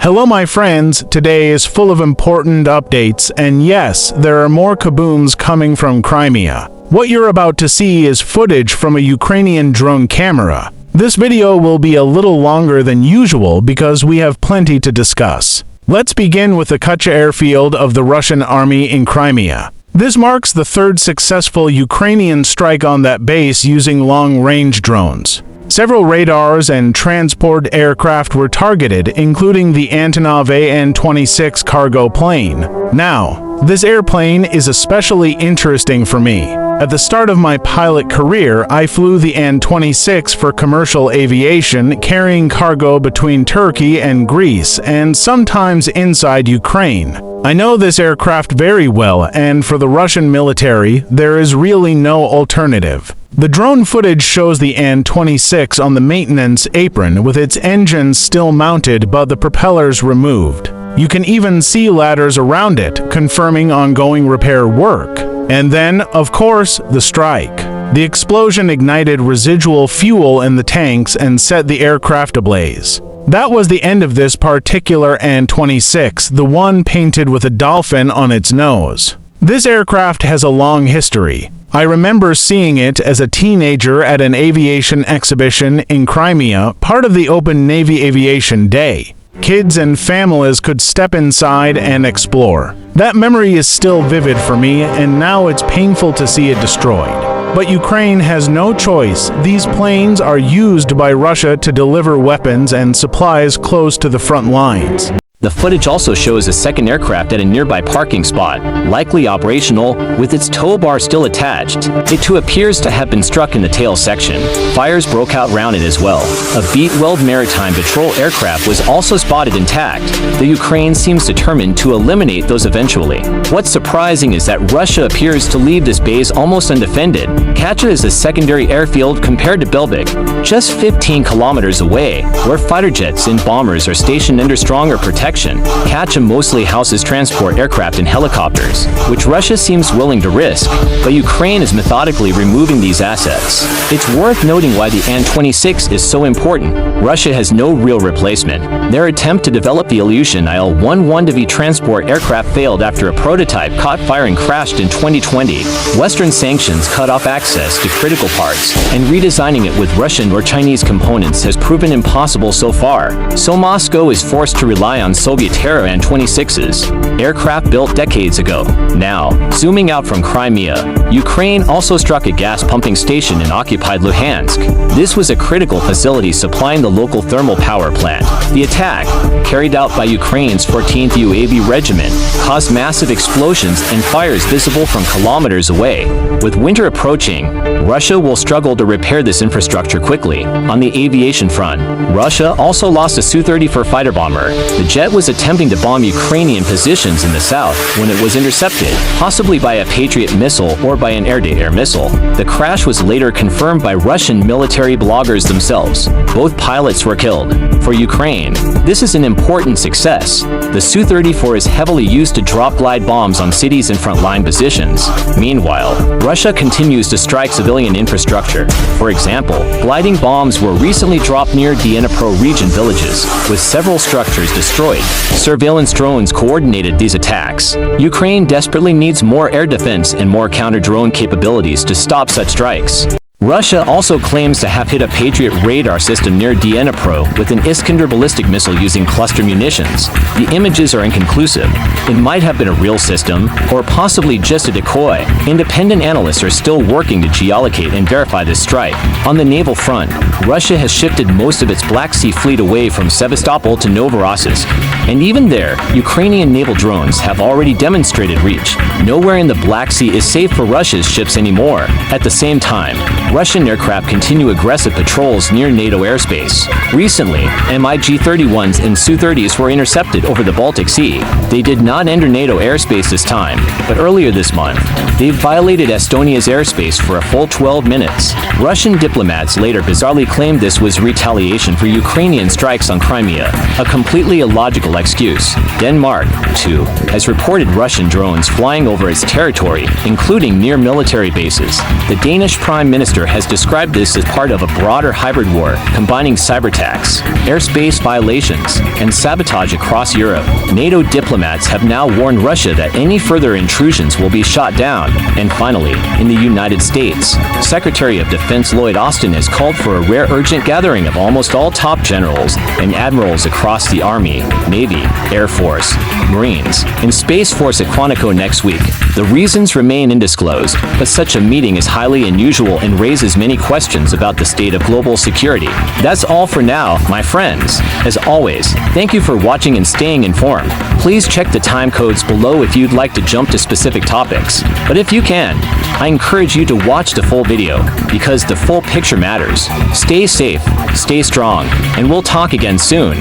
Hello my friends, today is full of important updates, and yes, there are more kabooms coming from Crimea. What you're about to see is footage from a Ukrainian drone camera. This video will be a little longer than usual because we have plenty to discuss. Let's begin with the Kucha airfield of the Russian army in Crimea. This marks the third successful Ukrainian strike on that base using long-range drones. Several radars and transport aircraft were targeted, including the Antonov An-26 cargo plane. Now, this airplane is especially interesting for me. At the start of my pilot career, I flew the An-26 for commercial aviation, carrying cargo between Turkey and Greece, and sometimes inside Ukraine. I know this aircraft very well, and for the Russian military, there is really no alternative. The drone footage shows the An-26 on the maintenance apron with its engines still mounted but the propellers removed. You can even see ladders around it, confirming ongoing repair work. And then, of course, the strike. The explosion ignited residual fuel in the tanks and set the aircraft ablaze. That was the end of this particular An-26, the one painted with a dolphin on its nose. This aircraft has a long history. I remember seeing it as a teenager at an aviation exhibition in Crimea, part of the Open Navy Aviation Day. Kids and families could step inside and explore. That memory is still vivid for me, and now it's painful to see it destroyed. But Ukraine has no choice. These planes are used by Russia to deliver weapons and supplies close to the front lines. The footage also shows a second aircraft at a nearby parking spot, likely operational, with its tow bar still attached. It too appears to have been struck in the tail section. Fires broke out around it as well. A Beatweld maritime patrol aircraft was also spotted intact. The Ukraine seems determined to eliminate those eventually. What's surprising is that Russia appears to leave this base almost undefended. Kacha is a secondary airfield compared to Belbek, just 15 kilometers away, where fighter jets and bombers are stationed under stronger protection. Kacha mostly houses transport aircraft and helicopters, which Russia seems willing to risk, but Ukraine is methodically removing these assets. It's worth noting why the An-26 is so important. Russia has no real replacement. Their attempt to develop the Ilyushin Il-11V transport aircraft failed after a prototype caught fire and crashed in 2020. Western sanctions cut off access to critical parts, and redesigning it with Russian or Chinese components has proven impossible so far. So Moscow is forced to rely on Soviet-era An-26s, aircraft built decades ago. Now, zooming out from Crimea, Ukraine also struck a gas pumping station in occupied Luhansk. This was a critical facility supplying the local thermal power plant. The attack, carried out by Ukraine's 14th UAV Regiment, caused massive explosions and fires visible from kilometers away. With winter approaching, Russia will struggle to repair this infrastructure quickly. On the aviation front, Russia also lost a Su-34 fighter bomber. The jet was attempting to bomb Ukrainian positions in the south when it was intercepted, possibly by a Patriot missile or by an air-to-air missile. The crash was later confirmed by Russian military bloggers themselves. Both pilots were killed. For Ukraine, this is an important success. The Su-34 is heavily used to drop glide bombs on cities and frontline positions. Meanwhile, Russia continues to strike civilian infrastructure. For example, gliding bombs were recently dropped near Dnipro region villages, with several structures destroyed. Surveillance drones coordinated these attacks. Ukraine desperately needs more air defense and more counter-drone capabilities to stop such strikes. Russia also claims to have hit a Patriot radar system near Dnipro with an Iskander ballistic missile using cluster munitions. The images are inconclusive. It might have been a real system, or possibly just a decoy. Independent analysts are still working to geolocate and verify this strike. On the naval front, Russia has shifted most of its Black Sea fleet away from Sevastopol to Novorossiysk. And even there, Ukrainian naval drones have already demonstrated reach. Nowhere in the Black Sea is safe for Russia's ships anymore. At the same time, Russian aircraft continue aggressive patrols near NATO airspace. Recently, MiG-31s and Su-30s were intercepted over the Baltic Sea. They did not enter NATO airspace this time, but earlier this month, they violated Estonia's airspace for a full 12 minutes. Russian diplomats later bizarrely claimed this was retaliation for Ukrainian strikes on Crimea, a completely illogical excuse. Denmark, too, has reported Russian drones flying over its territory, including near military bases. The Danish Prime Minister Minister has described this as part of a broader hybrid war, combining cyber attacks, airspace violations, and sabotage across Europe. NATO diplomats have now warned Russia that any further intrusions will be shot down. And finally, in the United States, Secretary of Defense Lloyd Austin has called for a rare urgent gathering of almost all top generals and admirals across the Army, Navy, Air Force, Marines, and Space Force at Quantico next week. The reasons remain undisclosed, but such a meeting is highly unusual and raises many questions about the state of global security. That's all for now, my friends. As always, thank you for watching and staying informed. Please check the time codes below if you'd like to jump to specific topics. But if you can, I encourage you to watch the full video, because the full picture matters. Stay safe, stay strong, and we'll talk again soon.